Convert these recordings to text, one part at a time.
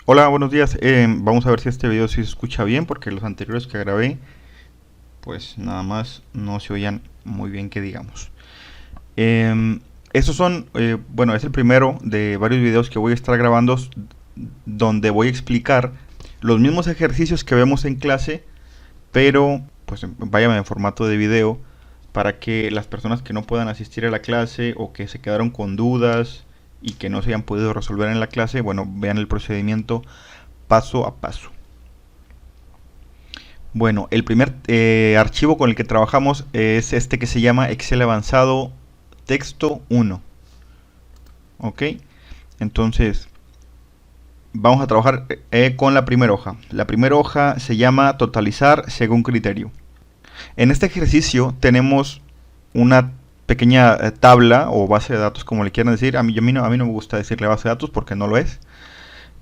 Hola, buenos días. Vamos a ver si este video sí se escucha bien, porque los anteriores que grabé, pues nada más no se oían muy bien, que digamos. Estos son, bueno, es el primero de varios videos que voy a estar grabando donde voy a explicar los mismos ejercicios que vemos en clase, pero pues váyame en formato de video para que las personas que no puedan asistir a la clase o que se quedaron con dudas y que no se hayan podido resolver en la clase, bueno, vean el procedimiento paso a paso. Bueno, el primer archivo con el que trabajamos es este que se llama Excel Avanzado Texto 1. Ok, entonces vamos a trabajar con la primera hoja. La primera hoja se llama Totalizar según criterio. En este ejercicio tenemos una pequeña tabla o base de datos, como le quieran decir. A mí no me gusta decirle base de datos porque no lo es.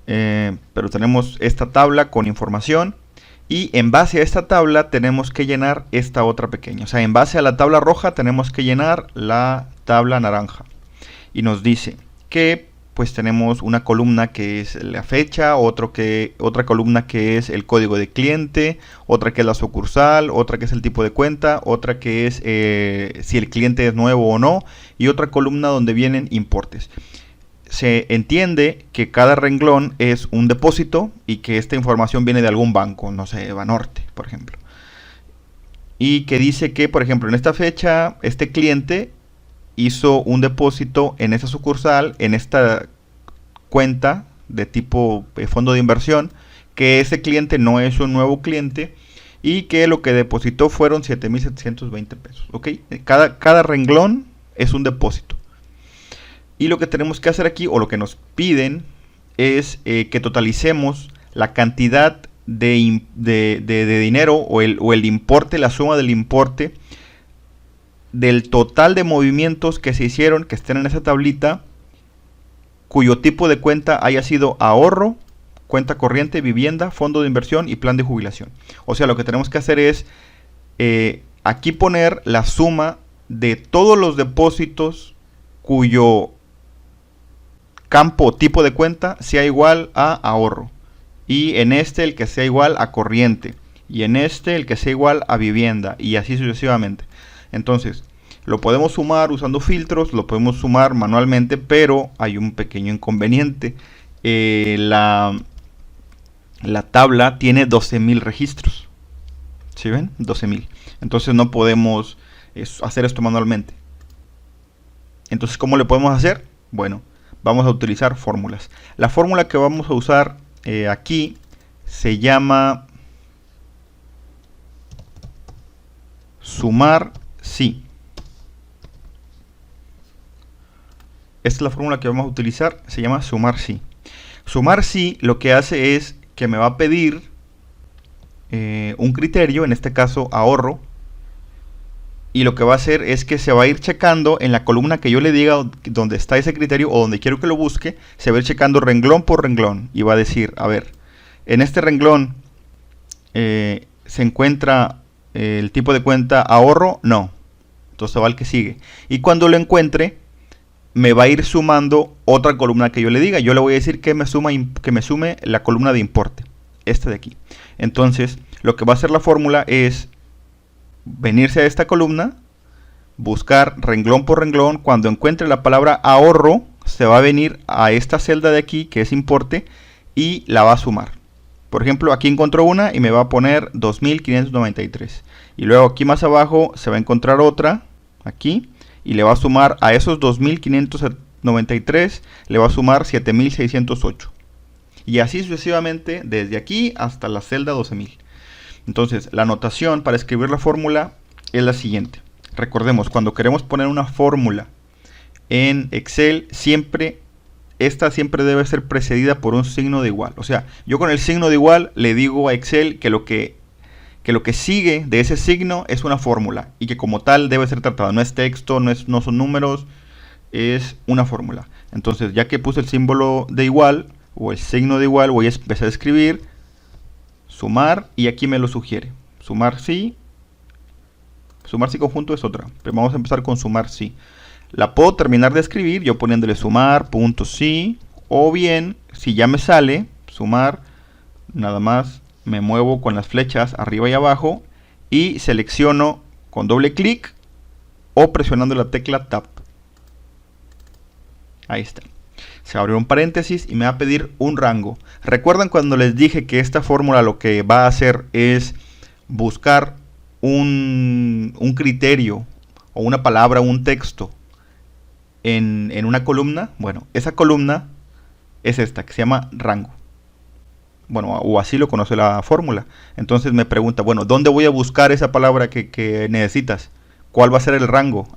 Pero tenemos esta tabla con información y en base a esta tabla tenemos que llenar esta otra pequeña. O sea, en base a la tabla roja tenemos que llenar la tabla naranja. Y nos dice que pues tenemos una columna que es la fecha, otra columna que es el código de cliente, otra que es la sucursal, otra que es el tipo de cuenta, otra que es si el cliente es nuevo o no, y otra columna donde vienen importes. Se entiende que cada renglón es un depósito y que esta información viene de algún banco, no sé, Banorte, por ejemplo. Y que dice que, por ejemplo, en esta fecha, este cliente hizo un depósito en esa sucursal, en esta cuenta de tipo fondo de inversión, que ese cliente no es un nuevo cliente y que lo que depositó fueron 7,720 pesos. ¿Ok? Cada renglón es un depósito. Y lo que tenemos que hacer aquí, o lo que nos piden, es que totalicemos la cantidad de dinero o el importe, la suma del importe del total de movimientos que se hicieron, que estén en esa tablita, cuyo tipo de cuenta haya sido ahorro, cuenta corriente, vivienda, fondo de inversión y plan de jubilación. O sea, lo que tenemos que hacer es aquí poner la suma de todos los depósitos cuyo campo o tipo de cuenta sea igual a ahorro, y en este el que sea igual a corriente, y en este el que sea igual a vivienda, y así sucesivamente. Entonces, lo podemos sumar usando filtros, lo podemos sumar manualmente, pero hay un pequeño inconveniente. La tabla tiene 12,000 registros. ¿Sí ven? 12,000. Entonces no podemos hacer esto manualmente. Entonces, ¿cómo le podemos hacer? Bueno, vamos a utilizar fórmulas. La fórmula que vamos a usar aquí se llama sumar si. Esta es la fórmula que vamos a utilizar, se llama sumar si. Sumar si lo que hace es que me va a pedir un criterio, en este caso ahorro, y lo que va a hacer es que se va a ir checando en la columna que yo le diga donde está ese criterio o donde quiero que lo busque, se va a ir checando renglón por renglón y va a decir, a ver, en este renglón se encuentra el tipo de cuenta ahorro, no, entonces va al que sigue, y cuando lo encuentre me va a ir sumando otra columna que yo le diga. Yo le voy a decir que me sume la columna de importe, esta de aquí. Entonces lo que va a hacer la fórmula es venirse a esta columna, buscar renglón por renglón. Cuando encuentre la palabra ahorro, se va a venir a esta celda de aquí que es importe y la va a sumar. Por ejemplo, aquí encontró una y me va a poner 2,593. Y luego aquí más abajo se va a encontrar otra, aquí, y le va a sumar a esos 2,593, le va a sumar 7,608. Y así sucesivamente desde aquí hasta la celda 12,000. Entonces, la notación para escribir la fórmula es la siguiente. Recordemos, cuando queremos poner una fórmula en Excel, esta siempre debe ser precedida por un signo de igual. O sea, yo con el signo de igual le digo a Excel que lo que sigue de ese signo es una fórmula y que como tal debe ser tratada. No es texto, no son números, es una fórmula. Entonces, ya que puse el símbolo de igual o el signo de igual, voy a empezar a escribir sumar, y aquí me lo sugiere. Sumar si conjunto es otra, pero vamos a empezar con sumar si. La puedo terminar de escribir yo poniéndole sumar, punto si, o bien, si ya me sale, sumar, nada más me muevo con las flechas arriba y abajo y selecciono con doble clic o presionando la tecla Tab. Ahí está. Se abrió un paréntesis y me va a pedir un rango. ¿Recuerdan cuando les dije que esta fórmula lo que va a hacer es buscar un criterio o una palabra o un texto en una columna? Bueno, esa columna es esta, que se llama rango. Bueno, o así lo conoce la fórmula. Entonces me pregunta, bueno, ¿dónde voy a buscar esa palabra que necesitas? ¿Cuál va a ser el rango?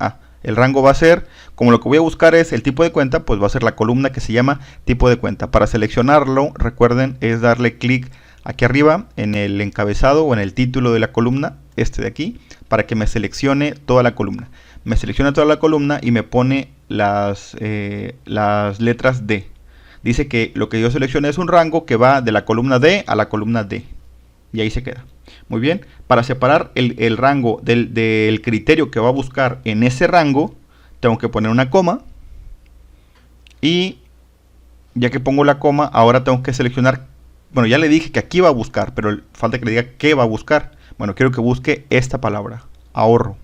El rango va a ser, como lo que voy a buscar es el tipo de cuenta, pues va a ser la columna que se llama tipo de cuenta. Para seleccionarlo, recuerden, es darle clic aquí arriba en el encabezado o en el título de la columna, este de aquí, para que me seleccione toda la columna. Me selecciona toda la columna y me pone las letras D. Dice que lo que yo seleccioné es un rango que va de la columna D a la columna D. Y ahí se queda. Muy bien, para separar el rango del criterio que va a buscar en ese rango, tengo que poner una coma. Y ya que pongo la coma, ahora tengo que seleccionar, bueno, ya le dije que aquí va a buscar, pero falta que le diga qué va a buscar. Bueno, quiero que busque esta palabra, ahorro.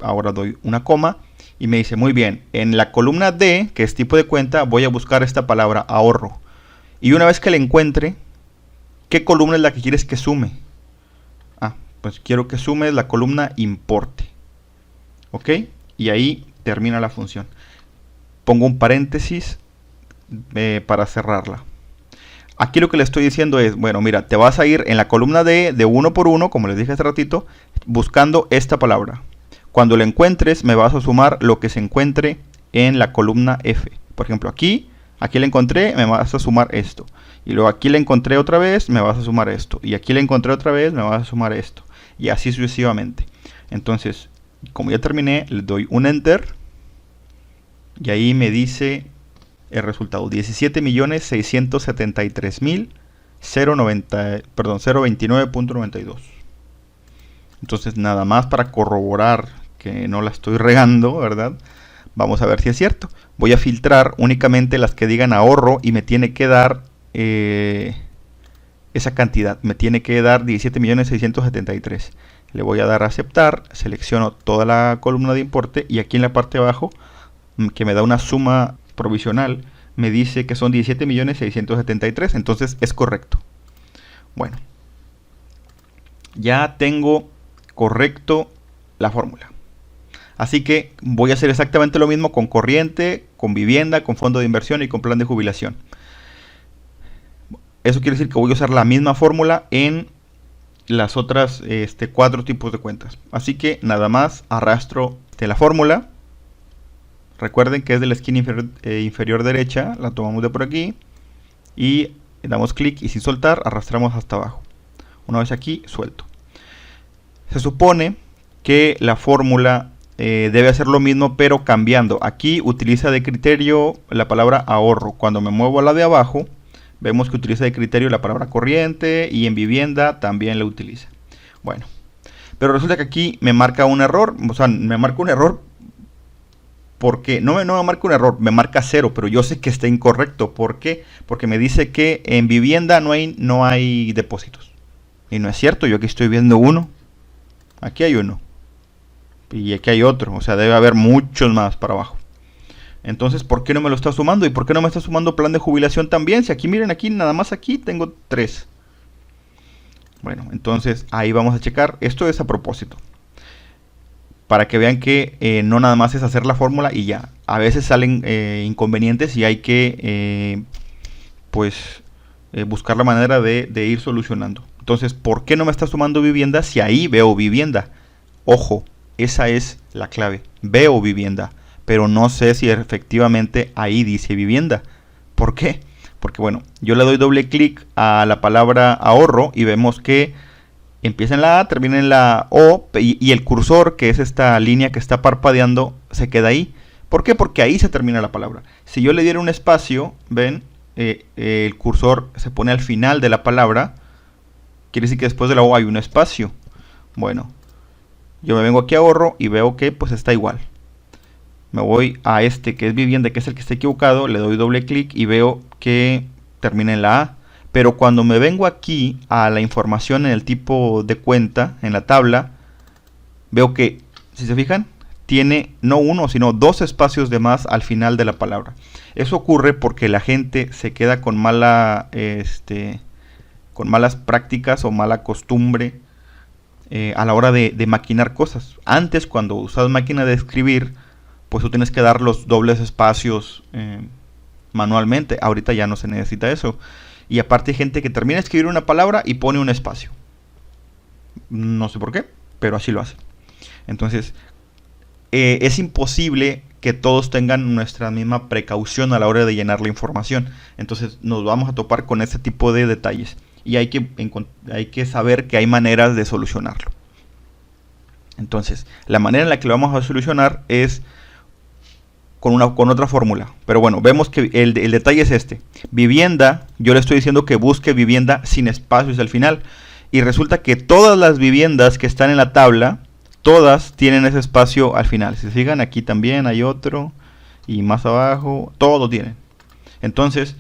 Ahora doy una coma y me dice, muy bien, en la columna D, que es tipo de cuenta, voy a buscar esta palabra, ahorro. Y una vez que la encuentre, ¿qué columna es la que quieres que sume? Pues quiero que sume la columna importe. ¿Ok? Y ahí termina la función. Pongo un paréntesis para cerrarla. Aquí lo que le estoy diciendo es, bueno, mira, te vas a ir en la columna D de uno por uno, como les dije hace ratito, buscando esta palabra. Cuando la encuentres, me vas a sumar lo que se encuentre en la columna F. Por ejemplo, aquí la encontré, me vas a sumar esto. Y luego aquí la encontré otra vez, me vas a sumar esto. Y aquí la encontré otra vez, me vas a sumar esto. Y así sucesivamente. Entonces, como ya terminé, le doy un Enter. Y ahí me dice el resultado. 17.673.029.92. Entonces, nada más para corroborar que no la estoy regando, ¿verdad? Vamos a ver si es cierto. Voy a filtrar únicamente las que digan ahorro y me tiene que dar esa cantidad. Me tiene que dar 17.673.000. Le voy a dar a aceptar. Selecciono toda la columna de importe y aquí en la parte de abajo, que me da una suma provisional, me dice que son 17.673.000. Entonces es correcto. Bueno, ya tengo correcto la fórmula. Así que voy a hacer exactamente lo mismo con corriente, con vivienda, con fondo de inversión y con plan de jubilación. Eso quiere decir que voy a usar la misma fórmula en las otras 4 tipos de cuentas. Así que nada más arrastro de la fórmula. Recuerden que es de la esquina inferior derecha. La tomamos de por aquí. Y damos clic y sin soltar arrastramos hasta abajo. Una vez aquí, suelto. Se supone que la fórmula debe hacer lo mismo pero cambiando. Aquí utiliza de criterio la palabra ahorro. Cuando me muevo a la de abajo, vemos que utiliza de criterio la palabra corriente y en vivienda también la utiliza. Bueno, pero resulta que aquí me marca un error. O sea, me marca un error porque no me marca un error, me marca 0, pero yo sé que está incorrecto. ¿Por qué? Porque me dice que en vivienda no hay depósitos. Y no es cierto, yo aquí estoy viendo uno. Aquí hay uno. Y aquí hay otro, o sea, debe haber muchos más para abajo. Entonces, ¿por qué no me lo está sumando? ¿Y por qué no me está sumando plan de jubilación también? Si aquí, miren, aquí, nada más aquí tengo 3. Bueno, entonces ahí vamos a checar. Esto es a propósito. Para que vean que no nada más es hacer la fórmula y ya. A veces salen inconvenientes y hay que, buscar la manera de ir solucionando. Entonces, ¿por qué no me está sumando vivienda si ahí veo vivienda? Ojo, esa es la clave. Veo vivienda, pero no sé si efectivamente ahí dice vivienda. ¿Por qué? Porque bueno, yo le doy doble clic a la palabra ahorro y vemos que empieza en la A, termina en la O y el cursor, que es esta línea que está parpadeando, se queda ahí. ¿Por qué? Porque ahí se termina la palabra. Si yo le diera un espacio, ven, el cursor se pone al final de la palabra. Quiere decir que después de la O hay un espacio. Bueno, yo me vengo aquí a ahorro y veo que pues está igual. Me voy a este que es vivienda, que es el que está equivocado, le doy doble clic y veo que termina en la A. Pero cuando me vengo aquí a la información en el tipo de cuenta, en la tabla, veo que, si se fijan, tiene no uno, sino dos espacios de más al final de la palabra. Eso ocurre porque la gente se queda con malas prácticas o mala costumbre a la hora de maquinar cosas. Antes, cuando usabas máquina de escribir, pues tú tienes que dar los dobles espacios manualmente. Ahorita ya no se necesita eso. Y aparte hay gente que termina de escribir una palabra y pone un espacio. No sé por qué, pero así lo hace. Entonces, es imposible que todos tengan nuestra misma precaución a la hora de llenar la información. Entonces nos vamos a topar con este tipo de detalles. Y hay que saber que hay maneras de solucionarlo. Entonces, la manera en la que lo vamos a solucionar es con otra fórmula. Pero bueno, vemos que el detalle es este. Vivienda, yo le estoy diciendo que busque vivienda sin espacios al final. Y resulta que todas las viviendas que están en la tabla, todas tienen ese espacio al final. Si se fijan, aquí también hay otro. Y más abajo, todo tienen. Entonces,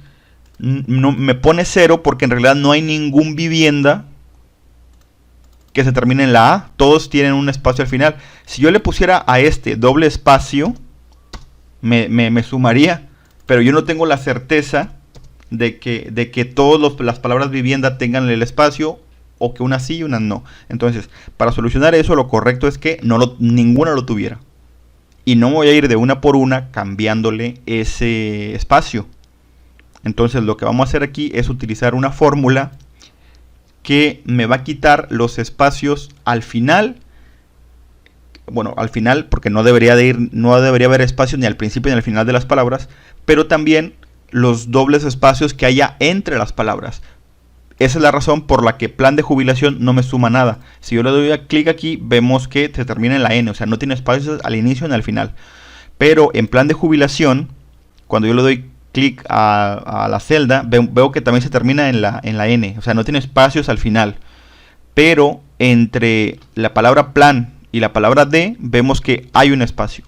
no, me pone 0 porque en realidad no hay ningún vivienda que se termine en la A. Todos tienen un espacio al final. Si yo le pusiera a este doble espacio, me sumaría, pero yo no tengo la certeza de que todas las palabras vivienda tengan el espacio, o que una sí y una no. Entonces, para solucionar eso, lo correcto es que ninguna lo tuviera. Y no voy a ir de una por una cambiándole ese espacio. Entonces, lo que vamos a hacer aquí es utilizar una fórmula que me va a quitar los espacios al final. Bueno, al final, porque no debería haber espacio ni al principio ni al final de las palabras, pero también los dobles espacios que haya entre las palabras. Esa es la razón por la que plan de jubilación no me suma nada. Si yo le doy a clic aquí, vemos que se termina en la N, o sea, no tiene espacios al inicio ni al final. Pero en plan de jubilación, cuando yo le doy clic a la celda, veo que también se termina en la N, o sea, no tiene espacios al final. Pero entre la palabra plan y la palabra de, vemos que hay un espacio.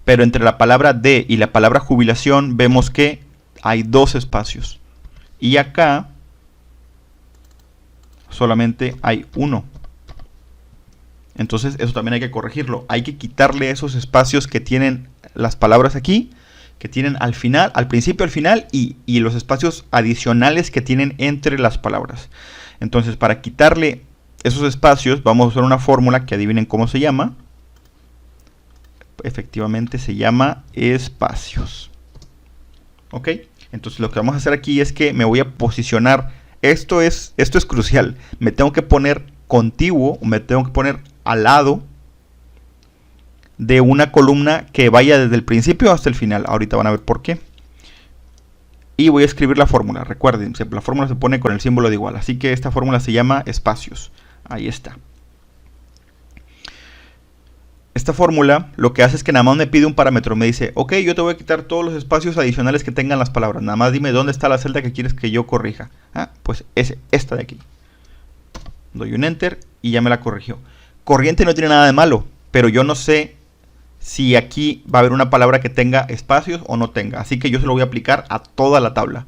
Pero entre la palabra de y la palabra jubilación, vemos que hay dos espacios. Y acá solamente hay uno. Entonces eso también hay que corregirlo. Hay que quitarle esos espacios que tienen las palabras aquí, que tienen al final, al principio, al final, y los espacios adicionales que tienen entre las palabras. Entonces, para quitarle esos espacios, vamos a usar una fórmula que adivinen cómo se llama. Efectivamente se llama espacios. ¿Ok? Entonces lo que vamos a hacer aquí es que me voy a posicionar. Esto es crucial. Me tengo que poner contiguo, o me tengo que poner al lado de una columna que vaya desde el principio hasta el final. Ahorita van a ver por qué. Y voy a escribir la fórmula. Recuerden, la fórmula se pone con el símbolo de igual. Así que esta fórmula se llama espacios. Ahí está. Esta fórmula lo que hace es que nada más me pide un parámetro. Me dice, ok, yo te voy a quitar todos los espacios adicionales que tengan las palabras. Nada más dime dónde está la celda que quieres que yo corrija. Pues es esta de aquí. Doy un enter y ya me la corrigió. Corriente no tiene nada de malo, pero yo no sé si aquí va a haber una palabra que tenga espacios o no tenga. Así que yo se lo voy a aplicar a toda la tabla.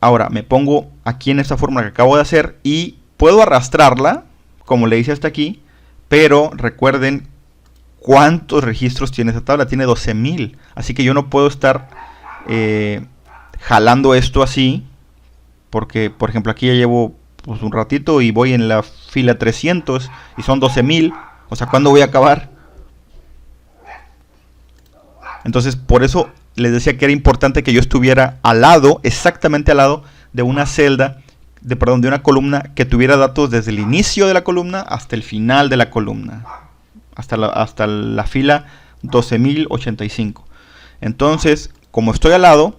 Ahora me pongo aquí en esta fórmula que acabo de hacer y puedo arrastrarla, como le hice hasta aquí, pero recuerden cuántos registros tiene esta tabla. Tiene 12,000. Así que yo no puedo estar jalando esto así, porque por ejemplo aquí ya llevo pues, un ratito y voy en la fila 300 y son 12,000. O sea, ¿cuándo voy a acabar? Entonces, por eso les decía que era importante que yo estuviera al lado, exactamente al lado de una celda, de una columna que tuviera datos desde el inicio de la columna hasta el final de la columna, hasta la fila 12,085. Entonces, como estoy al lado,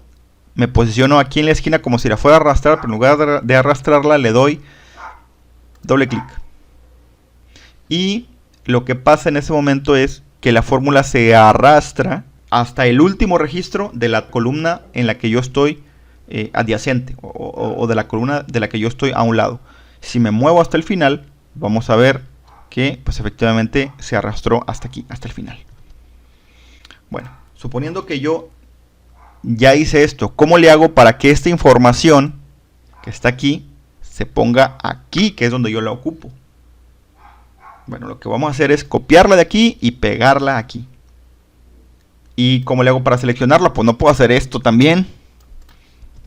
me posiciono aquí en la esquina como si la fuera a arrastrar, pero en lugar de arrastrarla le doy doble clic. Y lo que pasa en ese momento es que la fórmula se arrastra hasta el último registro de la columna en la que yo estoy adyacente, o de la columna de la que yo estoy a un lado. Si me muevo hasta el final, vamos a ver que pues efectivamente se arrastró hasta aquí, hasta el final. Bueno, suponiendo que yo ya hice esto. ¿Cómo le hago para que esta información que está aquí se ponga aquí, que es donde yo la ocupo? Bueno, lo que vamos a hacer es copiarla de aquí y pegarla aquí. ¿Y cómo le hago para seleccionarla? Pues no puedo hacer esto también.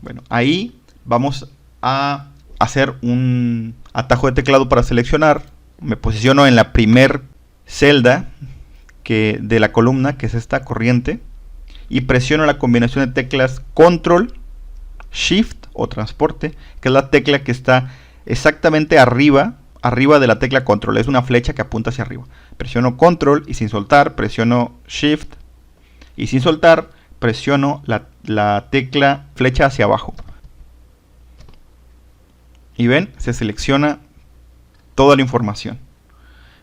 Bueno, ahí vamos a hacer un atajo de teclado para seleccionar. Me posiciono en la primer celda de la columna, que es esta corriente, y presiono la combinación de teclas Control, Shift o Transporte, que es la tecla que está exactamente arriba de la tecla Control. Es una flecha que apunta hacia arriba. Presiono Control y sin soltar, presiono Shift y sin soltar, presiono la tecla flecha hacia abajo. Y ven, se selecciona toda la información.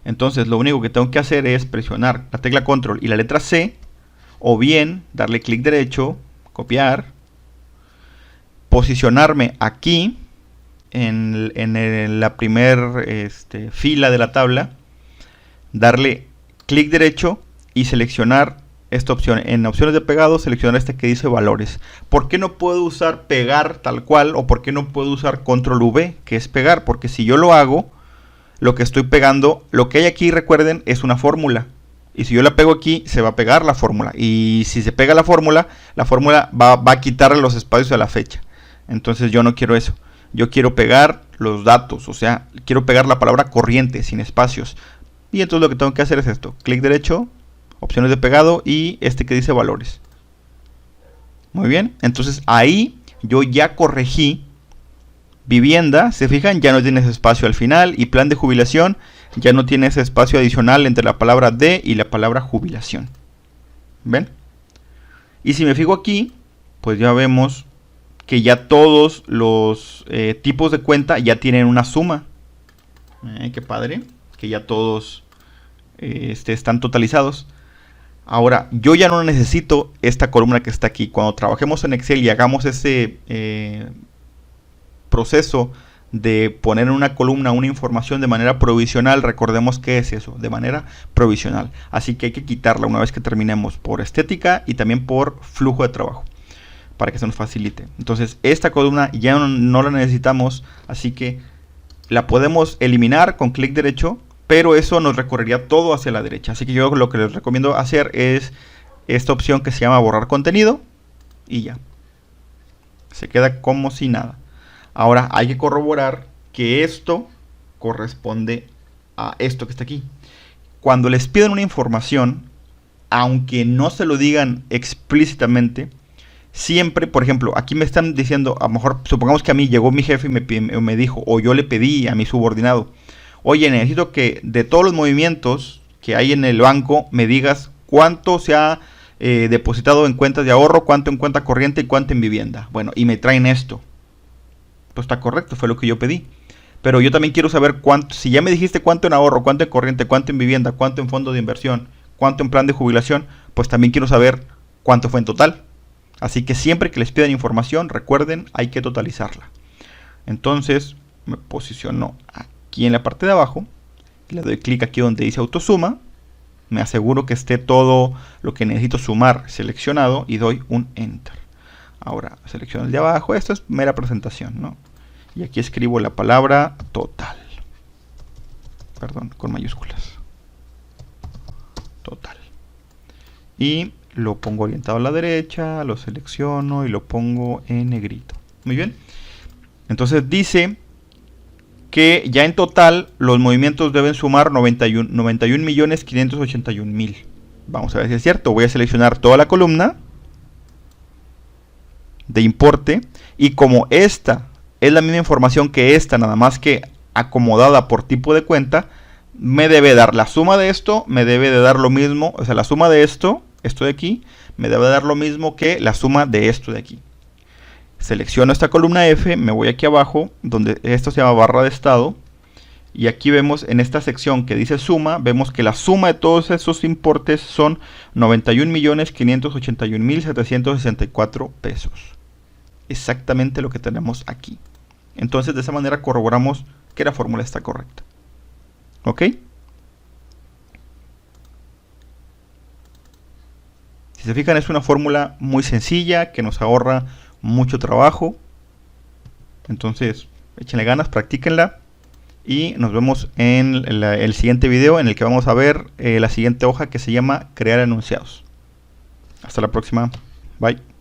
Entonces lo único que tengo que hacer es presionar la tecla Control y la letra C, o bien darle clic derecho, copiar, posicionarme aquí en la primer fila de la tabla, darle clic derecho y seleccionar esta opción. En opciones de pegado, seleccionar este que dice valores. ¿Por qué no puedo usar pegar tal cual? ¿O por qué no puedo usar control V, que es pegar? Porque si yo lo hago, lo que estoy pegando, lo que hay aquí, recuerden, es una fórmula. Y si yo la pego aquí, se va a pegar la fórmula. Y si se pega la fórmula va a quitarle los espacios a la fecha. Entonces yo no quiero eso. Yo quiero pegar los datos, o sea, quiero pegar la palabra corriente sin espacios. Y entonces lo que tengo que hacer es esto. Clic derecho, opciones de pegado y este que dice valores. Muy bien, entonces ahí yo ya corregí vivienda, se fijan, ya no tiene ese espacio al final, y plan de jubilación ya no tiene ese espacio adicional entre la palabra de y la palabra jubilación. ¿Ven? Y si me fijo aquí, pues ya vemos que ya todos los tipos de cuenta ya tienen una suma. Qué padre, que ya todos están totalizados. Ahora, yo ya no necesito esta columna que está aquí. Cuando trabajemos en Excel y hagamos ese proceso de poner en una columna una información de manera provisional, recordemos que es eso, de manera provisional. Así que hay que quitarla una vez que terminemos, por estética y también por flujo de trabajo, para que se nos facilite. Entonces, esta columna ya no la necesitamos, así que la podemos eliminar con clic derecho, pero eso nos recorrería todo hacia la derecha. Así que yo lo que les recomiendo hacer es esta opción que se llama borrar contenido y ya. Se queda como si nada. Ahora hay que corroborar que esto corresponde a esto que está aquí. Cuando les piden una información, aunque no se lo digan explícitamente, siempre, por ejemplo, aquí me están diciendo, a lo mejor, supongamos que a mí llegó mi jefe y me dijo, o yo le pedí a mi subordinado, oye, necesito que de todos los movimientos que hay en el banco me digas cuánto se ha depositado en cuentas de ahorro, cuánto en cuenta corriente y cuánto en vivienda. Bueno, y me traen esto. Pues está correcto, fue lo que yo pedí. Pero yo también quiero saber cuánto, si ya me dijiste cuánto en ahorro, cuánto en corriente, cuánto en vivienda, cuánto en fondo de inversión, cuánto en plan de jubilación, pues también quiero saber cuánto fue en total. Así que siempre que les pidan información, recuerden, hay que totalizarla. Entonces, me posiciono aquí en la parte de abajo, le doy clic aquí donde dice autosuma, me aseguro que esté todo lo que necesito sumar seleccionado y doy un enter. Ahora selecciono el de abajo, esto es mera presentación, ¿no? Y aquí escribo la palabra total. Perdón, con mayúsculas. Total. Y lo pongo orientado a la derecha, lo selecciono y lo pongo en negrito. Muy bien. Entonces dice que ya en total los movimientos deben sumar 91.581.000. Vamos a ver si es cierto. Voy a seleccionar toda la columna de importe, y como esta es la misma información que esta, nada más que acomodada por tipo de cuenta, me debe dar la suma de esto, me debe de dar lo mismo, o sea, la suma de esto de aquí, me debe dar lo mismo que la suma de esto de aquí. Selecciono esta columna F, me voy aquí abajo, donde esto se llama barra de estado, y aquí vemos en esta sección que dice suma, vemos que la suma de todos esos importes son 91.581.764 pesos. Exactamente lo que tenemos aquí. Entonces de esa manera corroboramos que la fórmula está correcta. ¿Ok? Si se fijan, es una fórmula muy sencilla que nos ahorra mucho trabajo. Entonces, échenle ganas, practíquenla. Y nos vemos en el siguiente video, en el que vamos a ver la siguiente hoja, que se llama crear enunciados. Hasta la próxima. Bye.